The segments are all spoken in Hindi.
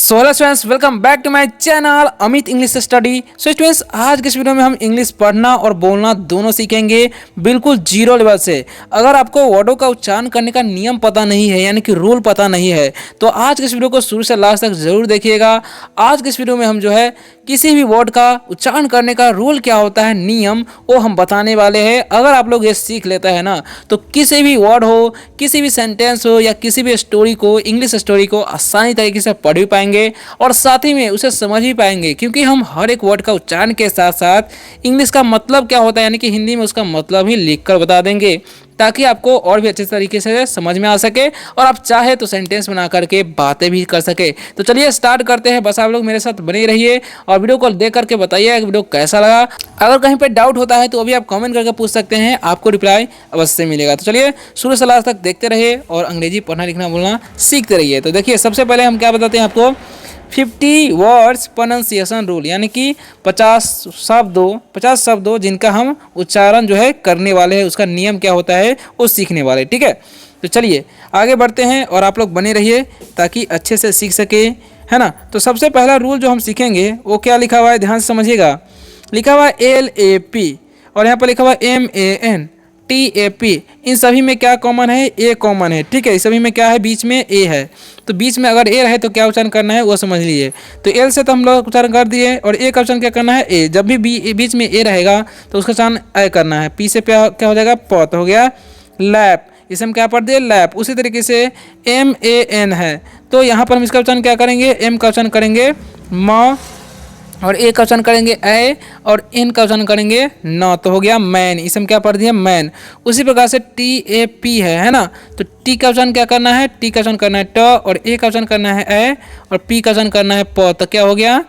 So hello students, welcome back to my channel Amit English study. So students, आज के इस वीडियो में हम इंग्लिश पढ़ना और बोलना दोनों सीखेंगे बिल्कुल जीरो लेवल से। अगर आपको वर्डों का उच्चारण करने का नियम पता नहीं है, यानी कि रूल पता नहीं है, तो आज के इस वीडियो को शुरू से लास्ट तक जरूर देखिएगा। आज के इस वीडियो में हम जो है किसी भी वर्ड का उच्चारण करने का रूल क्या होता है, नियम, वो हम बताने वाले हैं। अगर आप लोग ये सीख लेता है ना, तो किसी भी वर्ड हो, किसी भी सेंटेंस हो या किसी भी स्टोरी को, इंग्लिश स्टोरी को आसानी तरीके से पढ़ भी पाएंगे और साथ ही में उसे समझ भी पाएंगे, क्योंकि हम हर एक वर्ड का उच्चारण के साथ साथ इंग्लिश का मतलब क्या होता है, यानी कि हिंदी में उसका मतलब ही लिखकर बता देंगे, ताकि आपको और भी अच्छे तरीके से समझ में आ सके और आप चाहे तो सेंटेंस बना करके बातें भी कर सके। तो चलिए स्टार्ट करते हैं। बस आप लोग मेरे साथ बने रहिए और वीडियो को देख करके बताइए वीडियो कैसा लगा। अगर कहीं पे डाउट होता है तो अभी आप कमेंट करके पूछ सकते हैं, आपको रिप्लाई अवश्य मिलेगा। तो चलिए शुरू से लास्ट तक देखते रहिए और अंग्रेजी पढ़ना लिखना बोलना सीखते रहिए। तो देखिए, सबसे पहले हम क्या बताते हैं आपको, 50 वर्ड्स प्रोनाउंसिएशन रूल, यानी कि 50 शब्दों जिनका हम उच्चारण जो है करने वाले हैं, उसका नियम क्या होता है वो सीखने वाले। ठीक है, तो चलिए आगे बढ़ते हैं और आप लोग बने रहिए ताकि अच्छे से सीख सके, है ना। तो सबसे पहला रूल जो हम सीखेंगे वो क्या लिखा हुआ है, ध्यान से समझिएगा। लिखा हुआ है LAP और यहाँ पर लिखा हुआ है MANTAP। इन सभी में क्या कॉमन है, ए कॉमन है। ठीक है, इस सभी में क्या है, बीच में ए है। तो बीच में अगर ए रहे तो क्या उच्चारण करना है वो समझ लीजिए। तो एल से तो हम लोग उच्चारण कर दिए और ए का उच्चारण क्या करना है, ए। जब भी बीच में ए रहेगा तो उसका उच्चारण ए करना है। पी से क्या हो जाएगा, प। तो हो गया लैप, इसे हम क्या पढ़ दिए, लैप। उसी तरीके से MAN है, तो यहाँ पर हम इसका उच्चारण क्या करेंगे, एम का उच्चारण करेंगे म, और ए का उच्चारण करेंगे ए, और एन का उच्चारण करेंगे न। तो हो गया मैन, इसे हम क्या पढ़ दिया, मैन। उसी प्रकार से TAP है ना। तो टी का उच्चारण क्या करना है, टी का उच्चारण करना है ट, और ए का उच्चारण करना है ए, और पी का उच्चारण करना है प। तो क्या हो गया,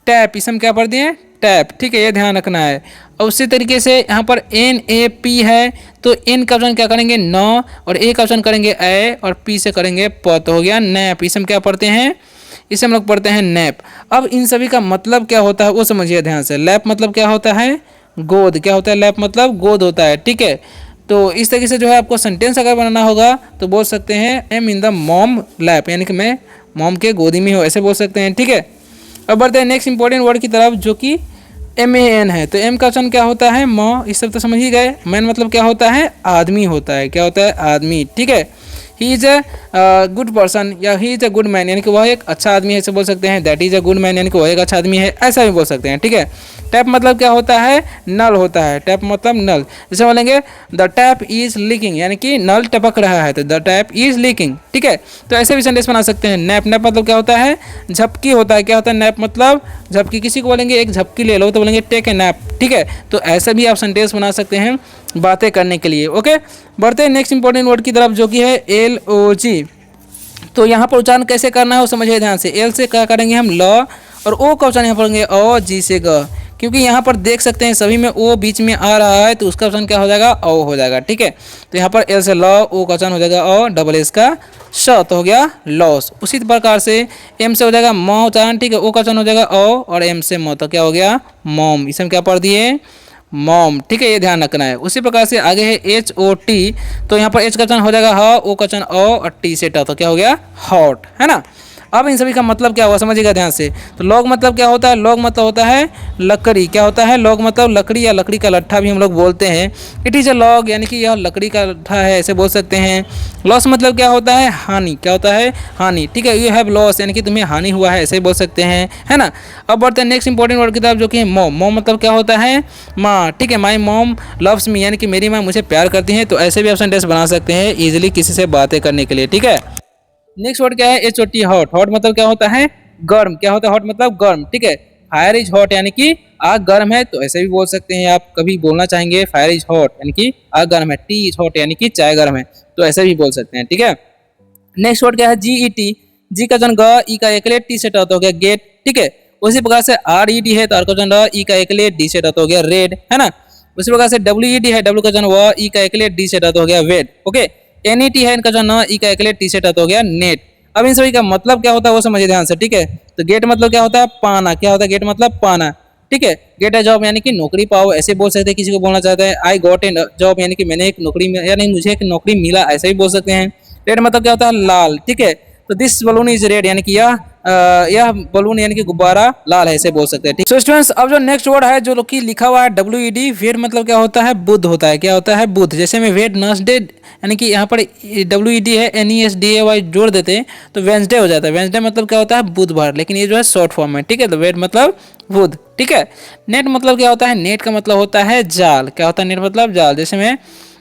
टैप। इसे हम क्या पढ़ दिए, टैप। ठीक है, ये ध्यान रखना है। और उसी तरीके से यहाँ पर NAP है, तो एन का उच्चारण क्या करेंगे, न, और ए का उच्चारण करेंगे ए, और पी से करेंगे प। तो हो गया नैप। इसे हम क्या पढ़ते हैं, इसे हम लोग पढ़ते हैं नैप। अब इन सभी का मतलब क्या होता है वो समझिए ध्यान से। लैप मतलब क्या होता है, गोद। क्या होता है, लैप मतलब गोद होता है। ठीक है, तो इस तरीके से जो है आपको सेंटेंस अगर बनाना होगा तो बोल सकते हैं am in the mom lap, यानी कि मैं मॉम के गोदी में हूँ, ऐसे बोल सकते हैं। ठीक है, अब बढ़ते हैं नेक्स्ट इंपॉर्टेंट वर्ड की तरफ, जो कि MAN है। तो एम का उच्चारण क्या होता है, म। इस सब तो समझ ही गए। मैन मतलब क्या होता है, आदमी होता है। क्या होता है, आदमी। ठीक है, he is a good person या he is a good man, यानी कि वह एक अच्छा आदमी है, ऐसे बोल सकते हैं। That is a good man, यानी कि वह एक अच्छा आदमी है, ऐसा भी बोल सकते हैं। ठीक है, टैप मतलब क्या होता है, नल होता है। टैप मतलब नल। जैसे बोलेंगे द टैप इज लीकिंग, यानी कि नल टपक रहा है, तो द टैप इज लीकिंग। ठीक है, तो ऐसे भी सेंटेंस बना सकते हैं। नैप, नैप मतलब क्या होता है, झपकी होता है। क्या होता है, नैप मतलब झपकी। किसी को बोलेंगे एक झपकी ले लो तो बोलेंगे टेक ए नैप। ठीक है, तो ऐसा भी आप सेंटेंस बना सकते हैं बातें करने के लिए। ओके, बढ़ते हैं नेक्स्ट इंपॉर्टेंट वर्ड की तरफ, जो कि है LOG। तो यहाँ पर उच्चारण कैसे करना है वो समझिए ध्यान से। एल से क्या करेंगे हम, ल, और ओ का उच्चारण यहाँ पढ़ेंगे ओ, जी से ग। क्योंकि यहाँ पर देख सकते हैं सभी में ओ बीच में आ रहा है, तो उसका उच्चारण क्या हो जाएगा, ओ हो जाएगा। ठीक है, तो यहाँ पर एल से ल, ओ का उच्चारण हो जाएगा ओ, डबल एस का श, तो हो गया लॉस। उसी प्रकार से एम से हो जाएगा म उच्चारण। ठीक है, ओ का उच्चारण हो जाएगा ओ, और एम से म, तो क्या हो गया मॉम। इसे हम क्या पढ़ दिए, मॉम। ठीक है, ये ध्यान रखना है। उसी प्रकार से आगे है HOT। तो यहाँ पर एच का उच्चारण हो जाएगा ह, ओ का उच्चारण ओ, और टी से ट, तो क्या हो गया हॉट, है ना। अब इन सभी का मतलब क्या हुआ समझिएगा ध्यान से। तो लॉग मतलब क्या होता है, लॉग मतलब होता है लकड़ी। क्या होता है, लॉग मतलब लकड़ी या लकड़ी का लट्ठा भी हम लोग बोलते हैं। इट इज़ अ लॉग, यानी कि यह लकड़ी का लट्ठा है, ऐसे बोल सकते हैं। लॉस मतलब क्या होता है, हानि। क्या होता है, हानि। ठीक है, यू हैव लॉस, यानी कि तुम्हें हानि हुआ है, ऐसे ही बोल सकते हैं, है ना। अब बढ़ते हैं नेक्स्ट इंपॉर्टेंट वर्ड की तरफ, जो कि मॉम। मॉम मतलब क्या होता है, माँ। ठीक है, माई मॉम लव्स मी, यानी कि मेरी माँ मुझे प्यार करती है। तो ऐसे भी आप सेंटेंस बना सकते हैं ईजिली किसी से बातें करने के लिए। ठीक है, नेक्स्ट वर्ड क्या है, HOT, हॉट। हॉट मतलब क्या होता है, गर्म। क्या होता है, हॉट मतलब गर्म। ठीक है, फायर इज हॉट, यानी कि आग गर्म है, तो ऐसे भी बोल सकते हैं। आप कभी बोलना चाहेंगे फायर इज हॉट, यानी कि आग गर्म है। टी इज हॉट, यानी कि चाय गर्म है, तो ऐसे भी बोल सकते हैं। ठीक है, नेक्स्ट वर्ड क्या है, GET। जी का जन ग, ई का एकले, टी से ट, हो गया गेट। ठीक है, उसी प्रकार से RED है, तो आर का जन र, ई का एकले, डी से ट, हो गया रेड, है ना। उसी प्रकार से WED है, डब्ल्यू का जन व, ई का एकले, डी से ट, हो गया वेड। ओके, NET है, इनका जो न, ई का एकले, टी से ट, हो गया नेट। अब इन सभी का मतलब क्या होता है वो समझिए ध्यान से। ठीक है, तो गेट मतलब क्या होता है, पाना। क्या होता है, गेट मतलब पाना। ठीक है, गेट अ जॉब यानी कि नौकरी पाओ, ऐसे बोल सकते हैं। किसी को बोलना चाहते हैं आई गॉट ए जॉब, यानी कि मैंने एक नौकरी, यानी मुझे एक नौकरी मिला, ऐसे भी बोल सकते हैं। रेड मतलब क्या होता है, लाल। ठीक है, तो दिस बलून इज रेड, यानी कि यह यह बलून यानी कि गुब्बारा लाल है, इसे बोल सकते हैं। ठीक, सो स्टूडेंट्स अब जो नेक्स्ट वर्ड है जो कि लिखा हुआ है WED, वेड मतलब क्या होता है, बुध होता है। क्या होता है, बुध। जैसे में वेडनेसडे यानी कि यहाँ पर WED है, NESDAY जोड़ देते हैं तो वेंसडे हो जाता है। वेंसडे मतलब क्या होता है, बुधवार, लेकिन ये जो है शॉर्ट फॉर्म है। ठीक है, तो वेड मतलब बुध। ठीक है, नेट मतलब क्या होता है, नेट का मतलब होता है जाल। क्या होता है, नेट मतलब जाल। जैसे में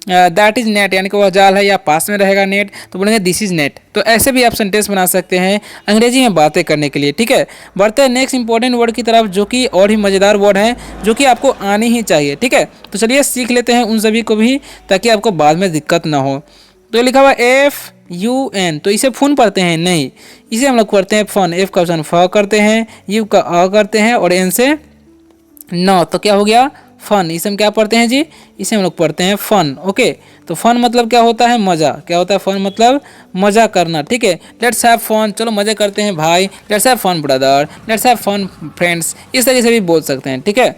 दैट इज नेट यानी कि वह जाल है, या पास में रहेगा नेट तो बोलेंगे दिस इज नेट। तो ऐसे भी आप सेंटेंस बना सकते हैं अंग्रेजी में बातें करने के लिए। ठीक है, बढ़ते हैं नेक्स्ट इंपॉर्टेंट वर्ड की तरफ जो कि और ही मज़ेदार वर्ड है, जो कि आपको आनी ही चाहिए। ठीक है, तो चलिए सीख लेते हैं उन सभी को भी, ताकि आपको बाद में दिक्कत ना हो। तो लिखा हुआ FUN, तो इसे फून पढ़ते हैं नहीं, इसे हम लोग पढ़ते हैं फन। F का ऑप्शन फ करते हैं, U का अ करते हैं, और N से न, तो क्या हो गया, फन। इसे हम क्या पढ़ते हैं जी, इसे हम लोग पढ़ते हैं फन। ओके, तो फन मतलब क्या होता है, मज़ा। क्या होता है, फन मतलब मज़ा करना। ठीक है, लेट्स हैव फन, चलो मज़े करते हैं भाई। Let's have fun brother, let's have fun friends, इस तरीके से भी बोल सकते हैं। ठीक है,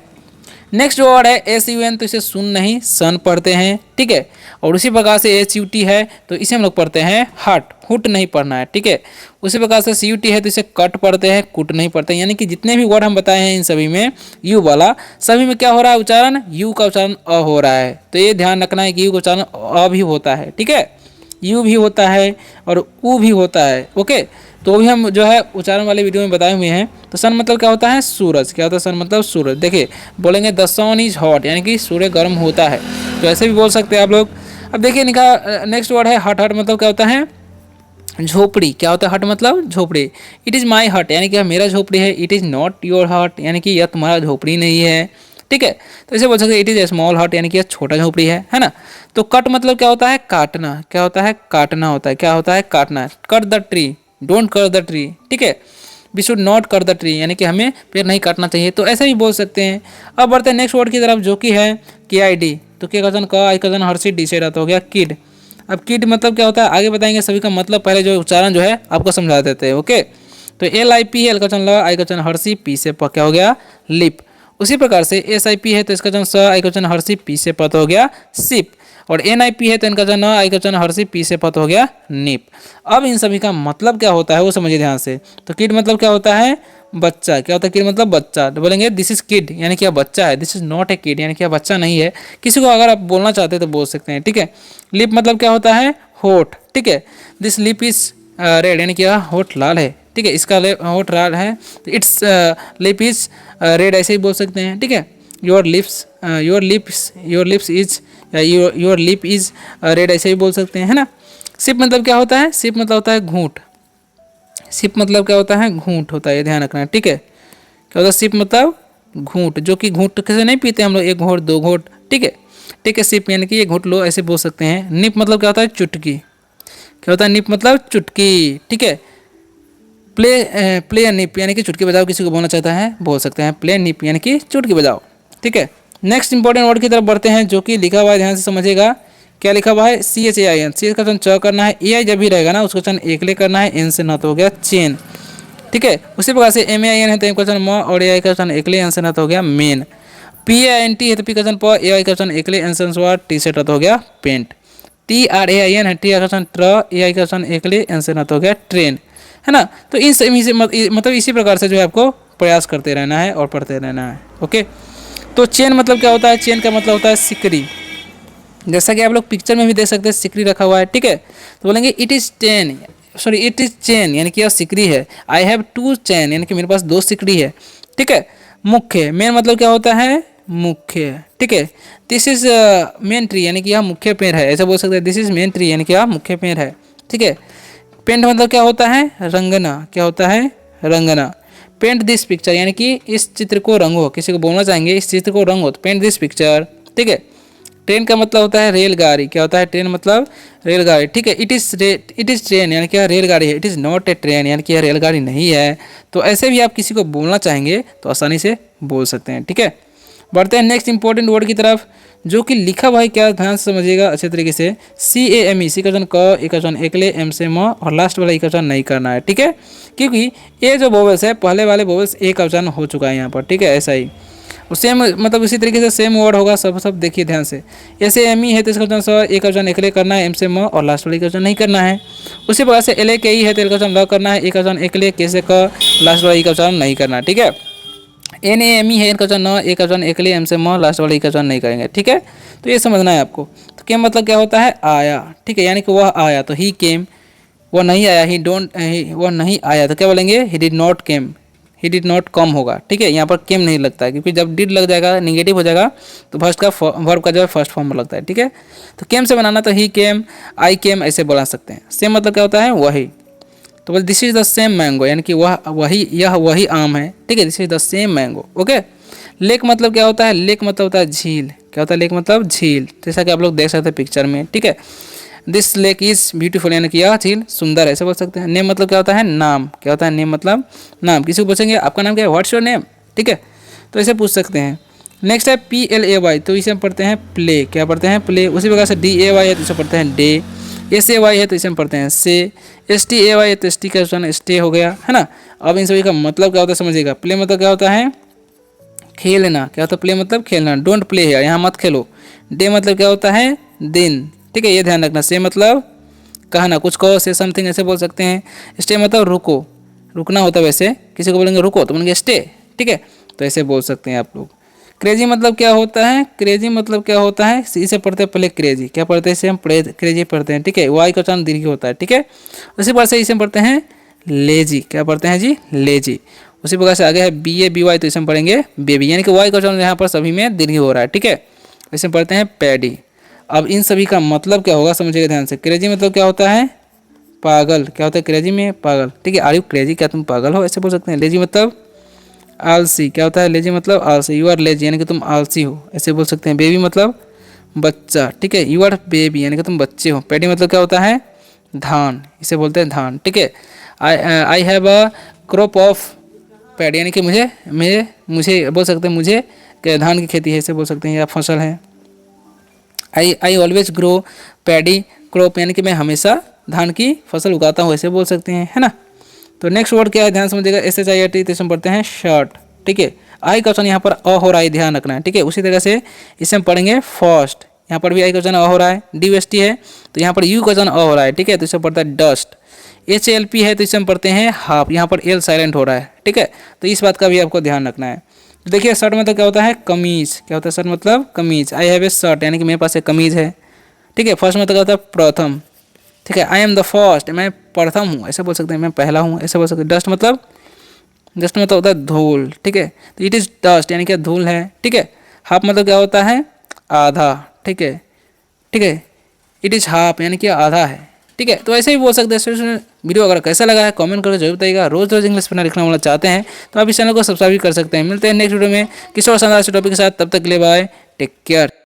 नेक्स्ट वर्ड है SUN, तो इसे सुन नहीं सन पढ़ते हैं। ठीक है, और उसी प्रकार से HUT है तो इसे हम लोग पढ़ते हैं हट, हुट नहीं पढ़ना है। ठीक है, उसी प्रकार से CUT है तो इसे कट पढ़ते हैं, कुट नहीं पढ़ते हैं। यानी कि जितने भी वर्ड हम बताए हैं इन सभी में यू वाला, सभी में क्या हो रहा है, उच्चारण यू का उच्चारण अ हो रहा है। तो ये ध्यान रखना है कि यू का उच्चारण अ भी होता है। ठीक है, यू भी होता है और ऊ भी होता है। ओके, तो भी हम जो है उच्चारण वाले वीडियो में बताए हुए हैं। तो सन मतलब क्या होता है, सूरज। क्या होता है, सन मतलब सूरज। देखिए बोलेंगे द सन इज हॉट, यानी कि सूर्य गर्म होता है, तो ऐसे भी बोल सकते हैं आप लोग। अब देखिए नेक्स्ट वर्ड है हट। हट मतलब क्या होता है, झोपड़ी। क्या होता है, हट मतलब झोपड़ी। इट इज़ माई हट, यानी कि मेरा झोपड़ी है। इट इज़ नॉट योर हट, यानी कि यह तुम्हारा झोपड़ी नहीं है। ठीक है, तो इसे बोल सकते हैं इट इज़ ए स्मॉल हट, यानी कि यह छोटा झोपड़ी है ना। तो कट मतलब क्या होता है, काटना। क्या होता है, काटना होता है। क्या होता है, काटना। Cut the tree, don't cut the tree. ठीक है, we should not cut the tree, यानी कि हमें पेड़ नहीं काटना चाहिए। तो ऐसे भी बोल सकते हैं। अब बढ़ते हैं नेक्स्ट वर्ड की तरफ जो कि है KID। तो के कजन का, आई कजन हर्षित, डी से रहता हो गया किड। अब किड मतलब क्या होता है, आगे बताएंगे सभी का मतलब, पहले जो उच्चारण जो है आपको समझा देते हैं। ओके, तो LIP है, एल का चन ल, आई का चन हर्षी, पी से प क्या हो गया, लिप। उसी प्रकार से SIP है तो इसका चन स, आई का चन हर्षी, पी से पत हो गया सिप। और NIP है तो इनका चन आई का चन हर्षी, पी से पत हो गया निप। अब इन सभी का मतलब क्या होता है वो समझिए ध्यान से। तो किड मतलब क्या होता है, बच्चा। क्या होता है, किड मतलब बच्चा। तो बोलेंगे दिस इज किड, यानी कि यह बच्चा है। This is not a kid, यानी कि यह बच्चा नहीं है। किसी को अगर आप बोलना चाहते हैं तो बोल सकते हैं। ठीक है, लिप मतलब क्या होता है, होठ। ठीक है, दिस लिप इज रेड, यानी कि यह होठ लाल है। ठीक है, इसका होठ लाल है तो इट्स लिप इज रेड, ऐसे ही बोल सकते हैं। ठीक है, your lips is, your lip is red, ऐसे ही बोल सकते हैं, है ना। सिप मतलब क्या होता है, सिप मतलब होता है घूंट। सिप मतलब क्या होता है, घूंट होता है, ये ध्यान रखना है। ठीक है, क्या होता है, सिप मतलब घूंट, जो कि घूंट कैसे नहीं पीते हम लोग, एक घोट दो घोट। ठीक है, ठीक है, सिप यानी कि ये घूंट लो, ऐसे बोल सकते हैं। निप मतलब क्या होता है, चुटकी। क्या होता है, निप मतलब चुटकी। ठीक है, प्ले निप यानी कि चुटकी बजाओ, किसी को बोलना चाहता है बोल सकते हैं प्ले निप यानी कि चुटकी बजाओ। ठीक है, नेक्स्ट इंपॉर्टेंट वर्ड की तरफ बढ़ते हैं जो कि लिखा हुआ है, ध्यान से समझिएगा। क्या लिखा हुआ है, CHAIN। सी का चन च करना है, AI जब भी रहेगा ना उसका चन एकले करना है, एन से न तो हो गया चेन। ठीक है, उसी प्रकार से MAIN है तो का चन म, और AI का चन एकले, एन से न तो हो गया मेन। PAINT है तो पी का चन प, AI का चन एकले, एन से स्वार, टी से हो गया पेंट। TRAIN है, टी का चन ट्र, AI का चन एकले, एन से न तो हो गया ट्रेन, है ना। तो इन सभी से मतलब इसी प्रकार से जो है आपको प्रयास करते रहना है और पढ़ते रहना है। ओके, तो चेन मतलब क्या होता है, चेन का मतलब होता है सिकड़ी। जैसा कि आप लोग पिक्चर में भी देख सकते हैं सिकड़ी रखा हुआ है। ठीक है, तो बोलेंगे इट इज़ चेन, यानी कि यह सिकड़ी है। आई हैव 2 चेन, यानी कि मेरे पास 2 सिकड़ी है। ठीक है, मुख्य, मेन मतलब क्या होता है, मुख्य। ठीक है, दिस इज मेन ट्री, यानी कि यह मुख्य पेड़ है, ऐसा बोल सकते हैं। दिस इज मेन ट्री, यानी कि यह मुख्य पेड़ है। ठीक है, पेंट मतलब क्या होता है, रंगना। क्या होता है, रंगना। पेंट दिस पिक्चर, यानी कि इस चित्र को रंगो, किसी को बोलना चाहेंगे इस चित्र को रंगो, तो पेंट दिस पिक्चर। ठीक है, ट्रेन का मतलब होता है रेलगाड़ी। क्या होता है, ट्रेन मतलब रेलगाड़ी। ठीक है, इट इज़ ट्रेन, यानी कि यह रेलगाड़ी है। It is not a train, यानी कि यह रेलगाड़ी नहीं है। तो ऐसे भी आप किसी को बोलना चाहेंगे तो आसानी से बोल सकते हैं। ठीक है, बढ़ते हैं नेक्स्ट इंपॉर्टेंट वर्ड की तरफ जो कि लिखा हुआ है, क्या ध्यान से समझिएगा अच्छे तरीके से। CAME, सी का चन क, ए का चन एकले, एम से म, और लास्ट वाला ई का चन नहीं करना है। ठीक है, क्योंकि ये जो वोवेल्स है पहले वाले वोवेल्स ए का उच्चारण हो चुका है यहाँ पर। ठीक है, ऐसा ही। और सेम मतलब इसी तरीके से सेम वर्ड होगा सब देखिए ध्यान से। ऐसे एम ई है तो इसका वचन स, एक का वचन एकले करना है, एम से म और लास्ट वाली का वचन नहीं करना है। उसी प्रकार से एल ए के ई है तो एल का वचन ल करना है, एक का वचन एकले, के से क, लास्ट वाला ई का वचन नहीं करना, ठीक है। एन ए एम ई है, इनका वचन न, एक का वचन एकले, एम से म, लास्ट वाला ई का वचन नहीं करेंगे, ठीक है। तो ये समझना है आपको। तो केम मतलब क्या होता है, आया, ठीक है, यानी कि वह आया, तो ही केम। वह नहीं आया, ही डोंट, वह नहीं आया तो क्या बोलेंगे, he did not came, he did not come होगा, ठीक है। यहाँ पर केम नहीं लगता है क्योंकि जब डिड लग जाएगा निगेटिव हो जाएगा तो फर्स्ट का वर्ब का जो है फर्स्ट फॉर्म में लगता है, ठीक है। तो केम से बनाना तो ही केम, आई केम ऐसे बोला सकते हैं। सेम मतलब क्या होता है, वही। तो बस this is the same mango, यानी कि यह वही आम है, ठीक है। This is the same mango, okay. Lake मतलब क्या होता है, लेक मतलब होता है झील, क्या होता है लेक मतलब झील, जैसा कि आप लोग देख सकते हैं पिक्चर में, ठीक है। दिस लेक इज ब्यूटीफुल, यानी कि यह झील सुंदर है, ऐसे बोल सकते हैं। नेम मतलब क्या होता है, नाम, क्या होता है नेम मतलब नाम। किसी को पूछेंगे आपका नाम क्या है, व्हाट्स योर नेम, ठीक है, तो ऐसे पूछ सकते हैं। नेक्स्ट है पी एल ए वाई, तो इसे हम पढ़ते हैं प्ले, क्या पढ़ते हैं प्ले। उसी प्रकार से डी ए वाई है तो इसे पढ़ते हैं डे, एस ए वाई है तो इसे हम पढ़ते हैं से, एस टी ए वाई है तो एस टी का वचन स्टे हो गया, है ना। अब इन सभी का मतलब क्या होता है समझिएगा। प्ले मतलब क्या होता है, खेलना, क्या होता है प्ले मतलब खेलना, डोंट प्ले है, यहाँ मत खेलो। डे मतलब क्या होता है, दिन, ठीक है, ये ध्यान रखना। से मतलब कहना, कुछ कहो, से समथिंग ऐसे बोल सकते हैं। स्टे मतलब रुको, रुकना होता है, वैसे किसी को बोलेंगे रुको तो बोलेंगे स्टे, ठीक है, तो ऐसे बोल सकते हैं आप लोग। क्रेजी मतलब क्या होता है, क्रेजी मतलब क्या होता है, इसे पढ़ते हैं पहले क्रेजी, क्या पढ़ते हैं इसे हम क्रेजी पढ़ते हैं, ठीक है। वाई का उच्चारण दीर्घ होता है, ठीक है। उसी प्रकार से इसे हम पढ़ते हैं लेजी, क्या पढ़ते हैं जी, लेजी। उसी प्रकार से आगे है बी ए बी वाई, तो इसे हम पढ़ेंगे बेबी, यानी कि वाई का उच्चारण यहाँ पर सभी में दीर्घ हो रहा है, ठीक है। इसे पढ़ते हैं पैडी। अब इन सभी का मतलब क्या होगा समझिएगा ध्यान से। क्रेजी मतलब क्या होता है, पागल, क्या होता है क्रेजी में, पागल, ठीक है। आर यू क्रेजी, क्या तुम पागल हो, ऐसे बोल सकते हैं। लेजी मतलब आलसी, क्या होता है लेजी मतलब आलसी, यू आर लेजी, यानी कि तुम आलसी हो, ऐसे बोल सकते हैं। बेबी मतलब बच्चा, ठीक है, यू आर बेबी, यानी कि तुम बच्चे हो। पैडी मतलब क्या होता है, धान, इसे बोलते हैं धान, ठीक है। I have a crop of paddy, यानी कि मुझे बोल सकते हैं, मुझे धान की खेती है, ऐसे बोल सकते हैं, या फसल है। I always grow paddy crop, यानी कि मैं हमेशा धान की फसल उगाता हूँ, ऐसे बोल सकते हैं, है ना। तो नेक्स्ट वर्ड क्या है, ध्यान समझिएगा। S H I R T, तो हम पढ़ते हैं शर्ट, ठीक है। आई का वचन यहाँ पर अ हो रहा है, ध्यान रखना है, ठीक है। उसी तरह से इसे हम पढ़ेंगे फर्स्ट, यहाँ पर भी आई का वचन अ हो रहा है। डी एस टी है तो यहाँ पर यू का वचन अ हो रहा है, ठीक है, तो इसे पढ़ता है डस्ट। एच एल पी है तो इसे हम पढ़ते हैं हाफ, यहाँ पर एल साइलेंट हो रहा है, ठीक है। तो इस बात का भी आपको ध्यान रखना है। देखिए शर्ट मतलब क्या होता है, कमीज, क्या होता है शर्ट मतलब कमीज। आई हैव ए शर्ट, यानी कि मेरे पास एक कमीज है, ठीक है। फर्स्ट मतलब क्या होता है, प्रथम, ठीक है। आई एम द फर्स्ट, मैं प्रथम हूँ, ऐसे बोल सकते हैं, मैं पहला हूँ, ऐसे बोल सकते हैं। डस्ट मतलब होता है धूल, ठीक है, तो इट इज़ डस्ट, यानी कि धूल है, ठीक है। हाफ मतलब क्या होता है, आधा, ठीक है, ठीक है, इट इज़ हाफ, यानी कि आधा है, ठीक है। तो ऐसे ही बोल सकते हैं। वीडियो अगर कैसा लगा है कमेंट करके जरूर बताइएगा। रोज रोज इंग्लिश पढ़ना लिखना वाला चाहते हैं तो आप इस चैनल को सब्सक्राइब कर सकते हैं। मिलते हैं नेक्स्ट वीडियो में किसी और शानदार टॉपिक के साथ, तब तक के लिए बाय, टेक केयर।